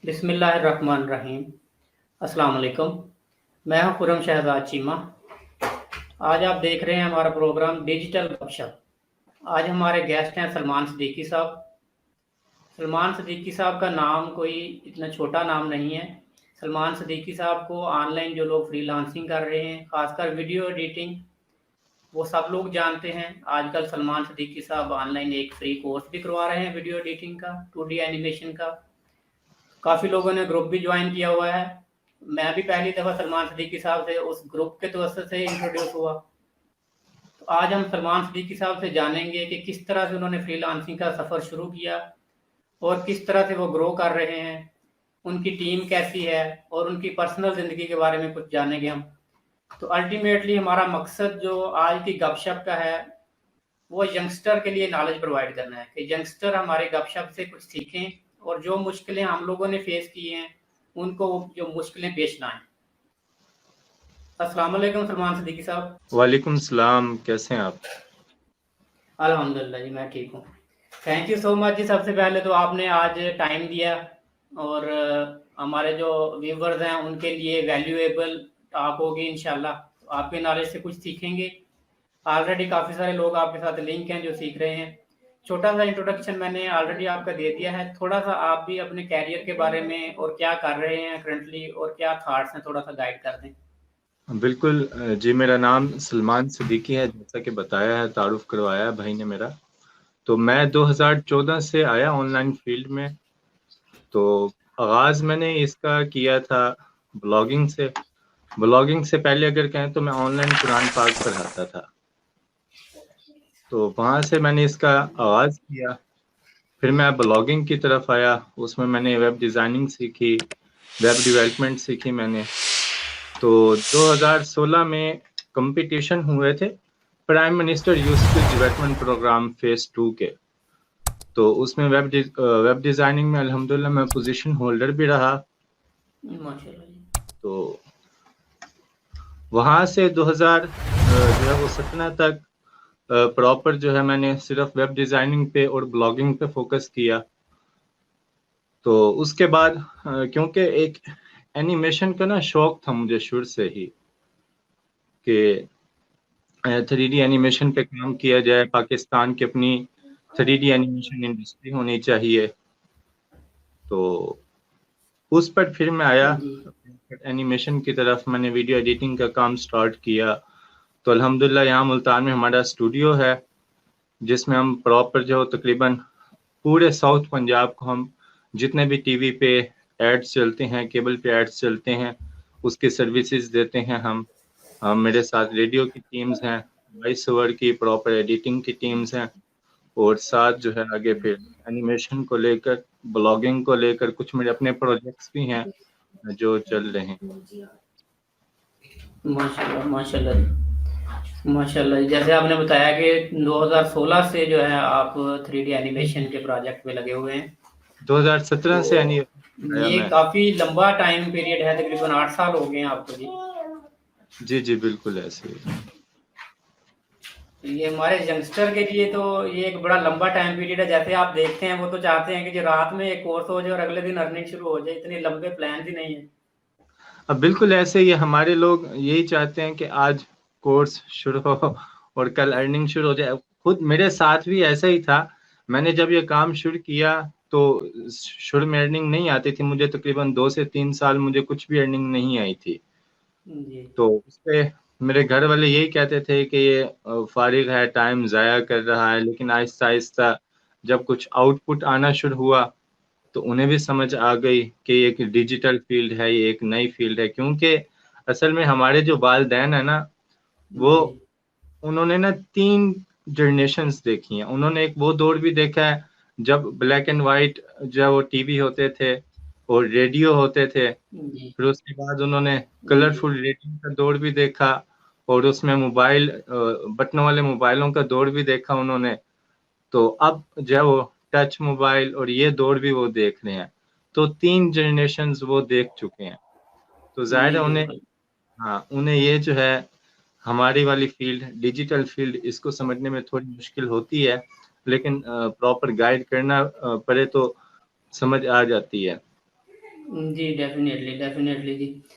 بسم اللہ الرحمن الرحیم۔ السلام علیکم، میں ہوں خرم شہزاد چیمہ۔ آج آپ دیکھ رہے ہیں ہمارا پروگرام ڈیجیٹل گپ شپ۔ آج ہمارے گیسٹ ہیں سلمان صدیقی صاحب۔ سلمان صدیقی صاحب کا نام کوئی اتنا چھوٹا نام نہیں ہے۔ سلمان صدیقی صاحب کو آن لائن جو لوگ فری لانسنگ کر رہے ہیں، خاص کر ویڈیو ایڈیٹنگ، وہ سب لوگ جانتے ہیں۔ آج کل سلمان صدیقی صاحب آن لائن ایک فری کورس بھی کروا رہے ہیں ویڈیو ایڈیٹنگ کا، 2D اینیمیشن کا۔ کافی لوگوں نے گروپ بھی جوائن کیا ہوا ہے۔ میں بھی پہلی دفعہ سلمان صدیقی صاحب سے اس گروپ کے توسط سے انٹروڈیوس ہوا۔ تو آج ہم سلمان صدیقی صاحب سے جانیں گے کہ کس طرح سے انہوں نے فری لانسنگ کا سفر شروع کیا اور کس طرح سے وہ گرو کر رہے ہیں، ان کی ٹیم کیسی ہے، اور ان کی پرسنل زندگی کے بارے میں کچھ جانیں گے ہم۔ تو الٹیمیٹلی ہمارا مقصد جو آج کی گپ شپ کا ہے وہ ینگسٹر کے لیے نالج پرووائڈ کرنا ہے، کہ ینگسٹر ہمارے گپ شپ سے کچھ سیکھیں اور جو مشکلیں ہم لوگوں نے فیس کی ہیں ان کو جو مشکلیں پیش نہ آئیں۔ السلام علیکم سلمان صدیقی صاحب۔ وعلیکم السلام، کیسے ہیں آپ؟ الحمدللہ جی، میں ٹھیک ہوں۔ تھینک یو سو مچ جی۔ سب سے پہلے تو آپ نے آج ٹائم دیا اور ہمارے جو ویورز ہیں ان کے لیے ویلیویبل ٹاک ہوگی انشاءاللہ۔ آپ کے نالج سے کچھ سیکھیں گے۔ آلریڈی کافی سارے لوگ آپ کے ساتھ لنک ہیں جو سیکھ رہے ہیں۔ چھوٹا سا انٹروڈکشن میں نے آلریڈی آپ کا دے دیا ہے، تھوڑا سا آپ بھی اپنے کیریئر کے بارے میں اور کیا کر رہے ہیں کرنٹلی اور کیا تھاٹس ہیں تھوڑا سا گائیڈ کر دیں۔ بالکل جی، میرا نام سلمان صدیقی ہے، جیسا کہ بتایا ہے، تعارف کروایا ہے بھائی نے میرا۔ تو میں 2014 سے آیا آن لائن فیلڈ میں۔ تو آغاز میں نے اس کا کیا تھا بلاگنگ سے۔ بلاگنگ سے پہلے اگر کہیں تو میں آن لائن قرآن پاک پڑھاتا تھا، تو وہاں سے میں نے اس کا آغاز کیا۔ پھر میں بلاگنگ کی طرف آیا، اس میں میں نے ویب ڈیزائننگ سیکھی، ویب ڈیولپمنٹ سیکھی میں نے۔ تو 2016 میں کمپٹیشن ہوئے تھے prime minister youth skill development programme phase 2 کے۔ تو اس میں ویب ڈیزائننگ میں الحمدللہ میں پوزیشن ہولڈر بھی رہا۔ ماشاءاللہ جی۔ تو وہاں سے 2017 تک پراپر جو ہے میں نے صرف ویب ڈیزائننگ پہ اور بلاگنگ پہ فوکس کیا۔ تو اس کے بعد کیونکہ ایک اینیمیشن کا نا شوق تھا مجھے شروع سے ہی کہ 3D اینیمیشن پہ کام کیا جائے، پاکستان کی اپنی 3D اینیمیشن انڈسٹری ہونی چاہیے۔ تو اس پر پھر میں آیا اینیمیشن کی طرف، میں نے ویڈیو ایڈیٹنگ کا کام سٹارٹ کیا۔ تو الحمدللہ یہاں ملتان میں ہمارا اسٹوڈیو ہے جس میں ہم پراپر جو تقریباً پورے ساؤتھ پنجاب کو ہم جتنے بھی ٹی وی پہ ایڈز چلتے ہیں، کیبل پہ ایڈز چلتے ہیں، اس کی سروسز دیتے ہیں ہم۔ میرے ساتھ ریڈیو کی ٹیمز ہیں، وائس اوور کی پراپر ایڈیٹنگ کی ٹیمز ہیں، اور ساتھ جو ہے آگے پھر اینیمیشن کو لے کر، بلاگنگ کو لے کر کچھ میرے اپنے پروجیکٹس بھی ہیں جو چل رہے ہیں۔ ماشاءاللہ ماشاءاللہ جی، ماشاءاللہ جی۔ جیسے آپ نے بتایا کہ 2016 سے جو ہے آپ 3D اینیمیشن کے پروجیکٹ پہ لگے ہوئے ہیں۔ 2017 سے یعنی یہ کافی لمبا ٹائم پیریڈ ہے، تقریباً 8 سال ہو گئے ہیں آپ کو جی۔ جی جی بالکل ایسے ہی۔ یہ ہمارے ینگسٹر کے لیے تو یہ ایک بڑا لمبا ٹائم پیریڈ ہے۔ جیسے آپ دیکھتے ہیں وہ تو چاہتے ہیں کہ جو رات میں ایک کورس ہو جائے اور اگلے دن ارننگ شروع ہو جائے، اتنے لمبے پلانز ہی نہیں ہیں۔ اب بالکل ایسے ہی ہمارے لوگ یہی چاہتے ہیں کہ آج کورس شروع ہو اور کل ارننگ شروع ہو جائے۔ خود میرے ساتھ بھی ایسا ہی تھا۔ میں نے جب یہ کام شروع کیا تو شروع میں ارننگ نہیں آتی تھی مجھے، تقریباً 2 سے 3 سال مجھے کچھ بھی ارننگ نہیں آئی تھی۔ تو اس پہ میرے گھر والے یہی کہتے تھے کہ یہ فارغ ہے، ٹائم ضائع کر رہا ہے۔ لیکن آہستہ آہستہ جب کچھ آؤٹ پٹ آنا شروع ہوا تو انہیں بھی سمجھ آ گئی کہ یہ ایک ڈیجیٹل فیلڈ ہے، یہ ایک نئی فیلڈ ہے۔ کیونکہ اصل میں ہمارے جو والدین ہیں نا، وہ انہوں نے نا 3 جنریشنز دیکھی ہیں۔ انہوں نے ایک وہ دور بھی دیکھا ہے جب بلیک اینڈ وائٹ جب وہ ٹی وی ہوتے تھے اور ریڈیو ہوتے تھے، پھر اس کے بعد انہوں نے کلرفل ریڈیو کا دور بھی دیکھا، اور اس میں موبائل بٹنوں والے موبائلوں کا دور بھی دیکھا انہوں نے۔ تو اب جو وہ ٹچ موبائل اور یہ دور بھی وہ دیکھ رہے ہیں۔ تو 3 جنریشنز وہ دیکھ چکے ہیں۔ تو ظاہر ہے انہیں یہ جو ہے ہماری والی فیلڈ، ڈیجیٹل فیلڈ، اس کو سمجھنے میں تھوڑی مشکل ہوتی ہے، لیکن پراپر گائیڈ کرنا پڑے تو سمجھ آ جاتی ہے۔ جی ڈیفینیٹلی ڈیفینیٹلی جی